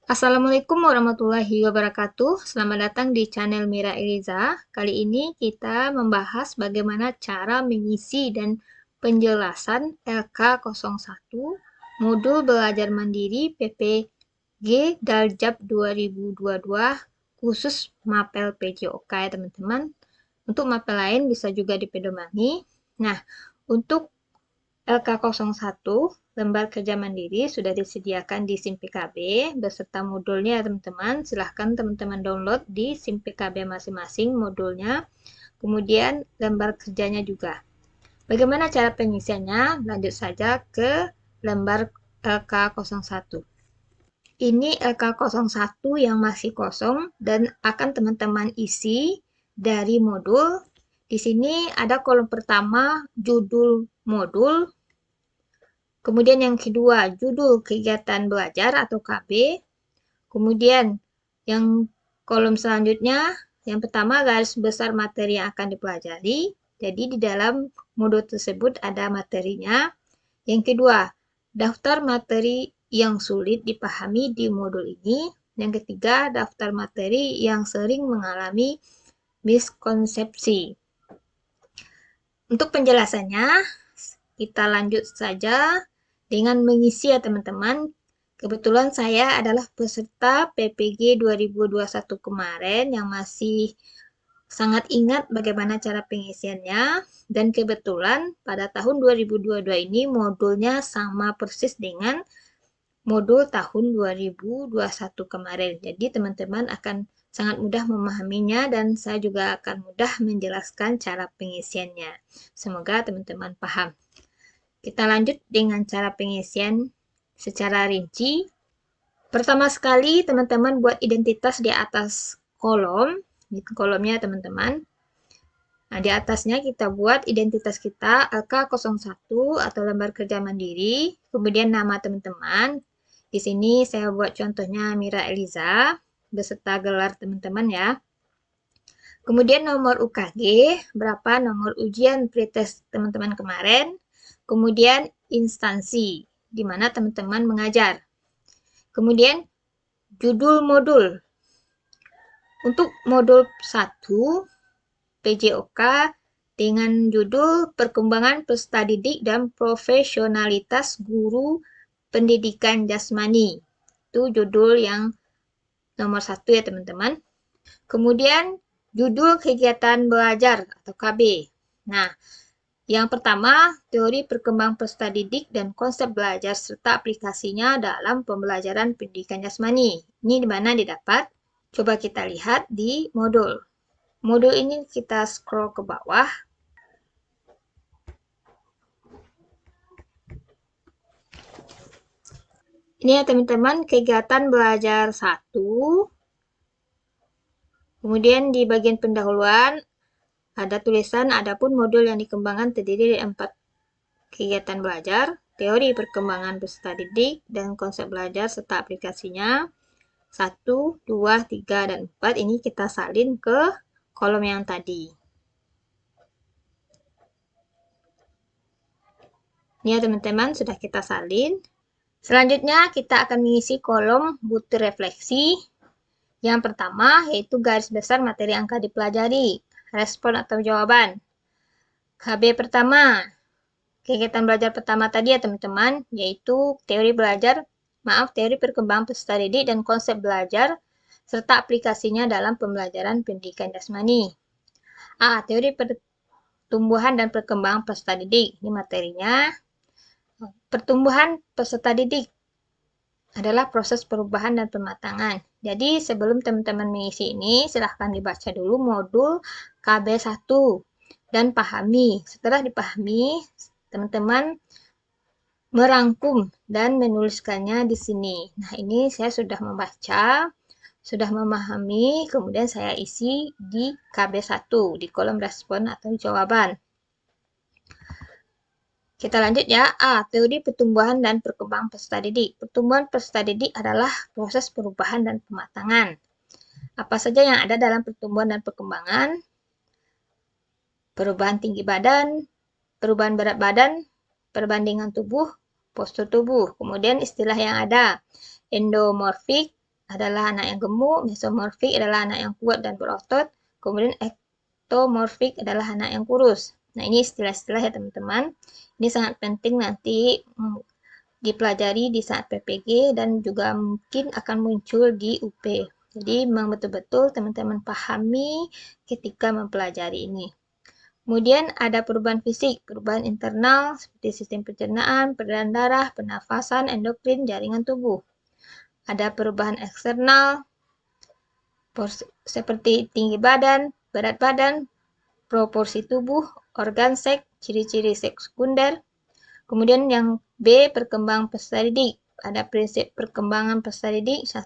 Assalamualaikum warahmatullahi wabarakatuh. Selamat datang di channel Mira Eliza. Kali ini kita membahas bagaimana cara mengisi dan penjelasan LK01 Modul Belajar Mandiri PPG Daljab 2022 khusus Mapel PJOK ya teman-teman. Untuk mapel lain bisa juga dipedomani. Nah, untuk LK01 lembar kerja mandiri sudah disediakan di SIM PKB beserta modulnya teman-teman. Silahkan teman-teman download di SIM PKB masing-masing modulnya. Kemudian lembar kerjanya juga. Bagaimana cara pengisiannya? Lanjut saja ke lembar LK01. Ini LK01 yang masih kosong dan akan teman-teman isi dari modul. Di sini ada kolom pertama judul modul. Kemudian yang kedua, judul kegiatan belajar atau KB. Kemudian yang kolom selanjutnya, yang pertama garis besar materi yang akan dipelajari. Jadi di dalam modul tersebut ada materinya. Yang kedua, daftar materi yang sulit dipahami di modul ini. Yang ketiga, daftar materi yang sering mengalami miskonsepsi. Untuk penjelasannya, kita lanjut saja dengan mengisi ya teman-teman. Kebetulan saya adalah peserta PPG 2021 kemarin yang masih sangat ingat bagaimana cara pengisiannya. Dan kebetulan pada tahun 2022 ini modulnya sama persis dengan modul tahun 2021 kemarin. Jadi teman-teman akan sangat mudah memahaminya dan saya juga akan mudah menjelaskan cara pengisiannya. Semoga teman-teman paham. Kita lanjut dengan cara pengisian secara rinci. Pertama sekali, teman-teman buat identitas di atas kolom. Ini kolomnya, teman-teman. Nah, di atasnya kita buat identitas kita LK01 atau lembar kerja mandiri. Kemudian nama teman-teman. Di sini saya buat contohnya Mira Eliza beserta gelar teman-teman ya. Kemudian nomor UKG, berapa nomor ujian pretest teman-teman kemarin. Kemudian instansi, di mana teman-teman mengajar. Kemudian judul modul. Untuk modul 1, PJOK dengan judul Perkembangan Peserta Didik dan Profesionalitas Guru Pendidikan Jasmani. Itu judul yang nomor 1 ya teman-teman. Kemudian judul kegiatan belajar atau KB. Nah, yang pertama, teori perkembangan peserta didik dan konsep belajar serta aplikasinya dalam pembelajaran pendidikan jasmani. Ini di mana didapat? Coba kita lihat di modul. Modul ini kita scroll ke bawah. Ini ya teman-teman, kegiatan belajar 1. Kemudian di bagian pendahuluan ada tulisan, adapun modul yang dikembangkan terdiri dari 4 kegiatan belajar, teori perkembangan peserta didik, dan konsep belajar serta aplikasinya. 1, 2, 3, dan 4 ini kita salin ke kolom yang tadi. Ini ya teman-teman, sudah kita salin. Selanjutnya kita akan mengisi kolom butir refleksi. Yang pertama yaitu garis besar materi yang akan dipelajari, respon atau jawaban. KB pertama, kegiatan belajar pertama tadi ya teman-teman, yaitu teori perkembangan peserta didik dan konsep belajar serta aplikasinya dalam pembelajaran pendidikan jasmani. Teori pertumbuhan dan perkembangan peserta didik. Ini materinya. Pertumbuhan peserta didik adalah proses perubahan dan pematangan. Jadi sebelum teman-teman mengisi ini, silahkan dibaca dulu modul KB1 dan pahami. Setelah dipahami, teman-teman merangkum dan menuliskannya di sini. Nah, ini saya sudah membaca, sudah memahami, kemudian saya isi di KB1, di kolom respon atau jawaban. Kita lanjut ya. Teori pertumbuhan dan perkembangan peserta didik. Pertumbuhan peserta didik adalah proses perubahan dan pematangan. Apa saja yang ada dalam pertumbuhan dan perkembangan? Perubahan tinggi badan, perubahan berat badan, perbandingan tubuh, postur tubuh. Kemudian istilah yang ada, endomorfik, adalah anak yang gemuk, mesomorfik adalah anak yang kuat dan berotot, kemudian ektomorfik adalah anak yang kurus. Nah, ini istilah-istilah ya teman-teman. Ini sangat penting nanti dipelajari di saat PPG dan juga mungkin akan muncul di UP. Jadi memang betul-betul teman-teman pahami ketika mempelajari ini. Kemudian ada perubahan fisik, perubahan internal seperti sistem pencernaan, peredaran darah, pernafasan, endokrin, jaringan tubuh. Ada perubahan eksternal seperti tinggi badan, berat badan, proporsi tubuh, organ seks, ciri-ciri seks sekunder. Kemudian yang B, perkembangan peserta didik. Ada prinsip perkembangan peserta didik. 1.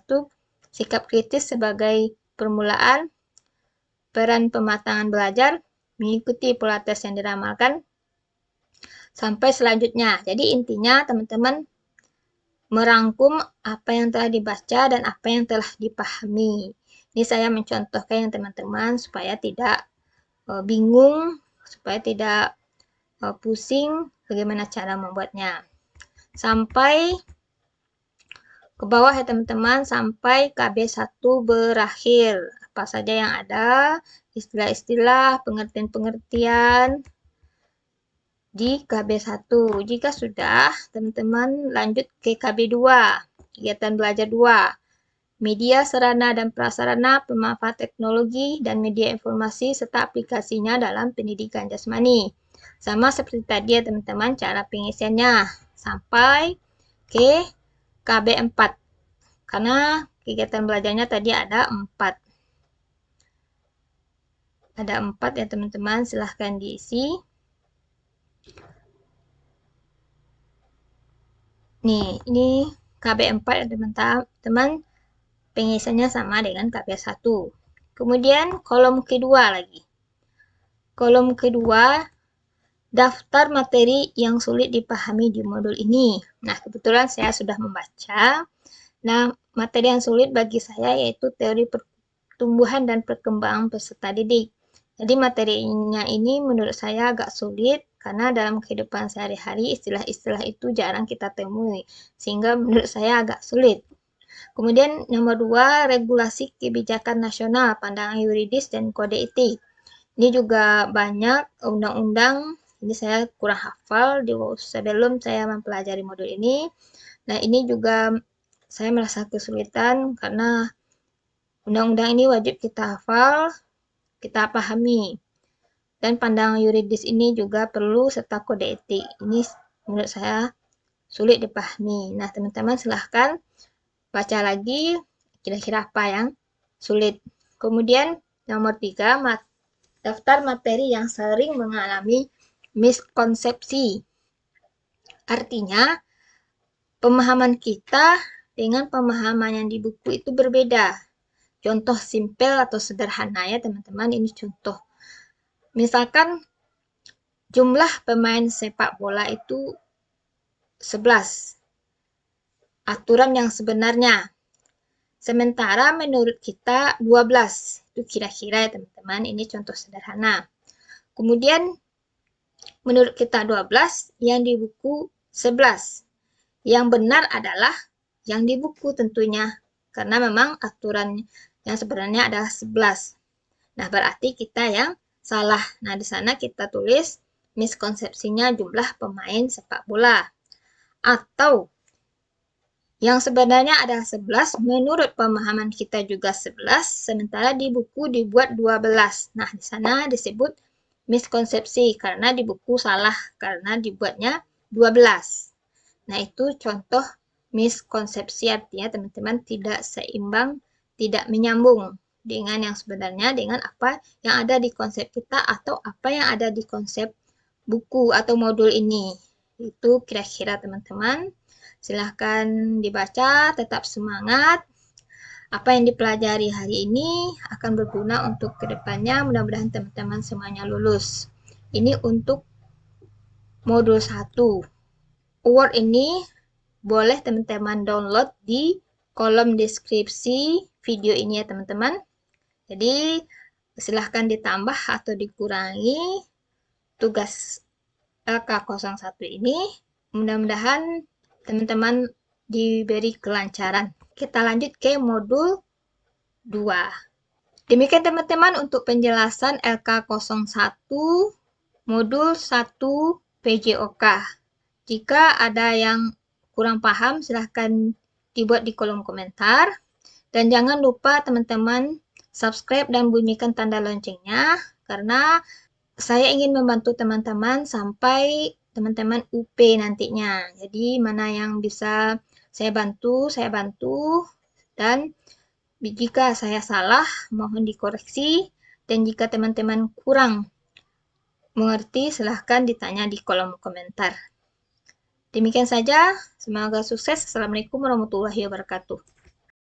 Sikap kritis sebagai permulaan, peran pematangan belajar, mengikuti pola tes yang diramalkan, sampai selanjutnya. Jadi intinya teman-teman merangkum apa yang telah dibaca dan apa yang telah dipahami. Ini saya mencontohkan yang teman-teman supaya tidak bingung, supaya tidak pusing bagaimana cara membuatnya. Sampai ke bawah ya teman-teman, sampai KB1 berakhir. Apa saja yang ada, istilah-istilah, pengertian-pengertian di KB1. Jika sudah, teman-teman lanjut ke KB2, kegiatan belajar 2. Media, sarana, dan prasarana, pemanfaat teknologi, dan media informasi, serta aplikasinya dalam pendidikan jasmani. Sama seperti tadi ya teman-teman, cara pengisiannya. Sampai ke KB4. Karena kegiatan belajarnya tadi ada 4. Ada 4 ya teman-teman, silahkan diisi. Nih, ini KB4 ya teman-teman. Pengisiannya sama dengan KB1. Kemudian kolom kedua lagi. Kolom kedua, daftar materi yang sulit dipahami di modul ini. Nah, kebetulan saya sudah membaca. Nah, materi yang sulit bagi saya yaitu teori pertumbuhan dan perkembangan peserta didik. Jadi materinya ini menurut saya agak sulit karena dalam kehidupan sehari-hari istilah-istilah itu jarang kita temui. Sehingga menurut saya agak sulit. Kemudian nomor 2, regulasi kebijakan nasional, pandangan yuridis dan kode etik. Ini juga banyak undang-undang, ini saya kurang hafal sebelum saya mempelajari modul ini. Nah, ini juga saya merasa kesulitan karena undang-undang ini wajib kita hafal, kita pahami. Dan pandangan yuridis ini juga perlu serta kode etik. Ini menurut saya sulit dipahami. Nah, teman-teman silahkan baca lagi kira-kira apa yang sulit. Kemudian nomor 3, daftar materi yang sering mengalami miskonsepsi. Artinya, pemahaman kita dengan pemahaman yang di buku itu berbeda. Contoh simpel atau sederhana ya teman-teman, ini contoh. Misalkan jumlah pemain sepak bola itu 11. Aturan yang sebenarnya. Sementara menurut kita 12. Itu kira-kira ya teman-teman, ini contoh sederhana. Kemudian menurut kita 12, yang di buku 11. Yang benar adalah yang di buku tentunya. Karena memang aturan yang sebenarnya adalah 11. Nah, berarti kita yang salah. Nah, di sana kita tulis miskonsepsinya jumlah pemain sepak bola. Atau yang sebenarnya adalah 11, menurut pemahaman kita juga 11, sementara di buku dibuat 12. Nah, di sana disebut miskonsepsi, karena di buku salah, karena dibuatnya 12. Nah, itu contoh miskonsepsi, artinya teman-teman tidak seimbang, tidak menyambung dengan yang sebenarnya, dengan apa yang ada di konsep kita, atau apa yang ada di konsep buku atau modul ini. Itu kira-kira teman-teman. Silahkan dibaca, tetap semangat. Apa yang dipelajari hari ini akan berguna untuk kedepannya. Mudah-mudahan teman-teman semuanya lulus. Ini untuk modul 1. Word ini boleh teman-teman download di kolom deskripsi video ini ya teman-teman. Jadi silahkan ditambah atau dikurangi tugas LK01 ini. Mudah-mudahan teman-teman diberi kelancaran. Kita lanjut ke modul 2. Demikian teman-teman untuk penjelasan LK01 modul 1 PJOK. Jika ada yang kurang paham, silahkan dibuat di kolom komentar. Dan jangan lupa teman-teman subscribe dan bunyikan tanda loncengnya, karena saya ingin membantu teman-teman sampai teman-teman UP nantinya. Jadi mana yang bisa saya bantu. Dan jika saya salah, mohon dikoreksi. Dan jika teman-teman kurang mengerti, silahkan ditanya di kolom komentar. Demikian saja, semoga sukses. Assalamualaikum warahmatullahi wabarakatuh.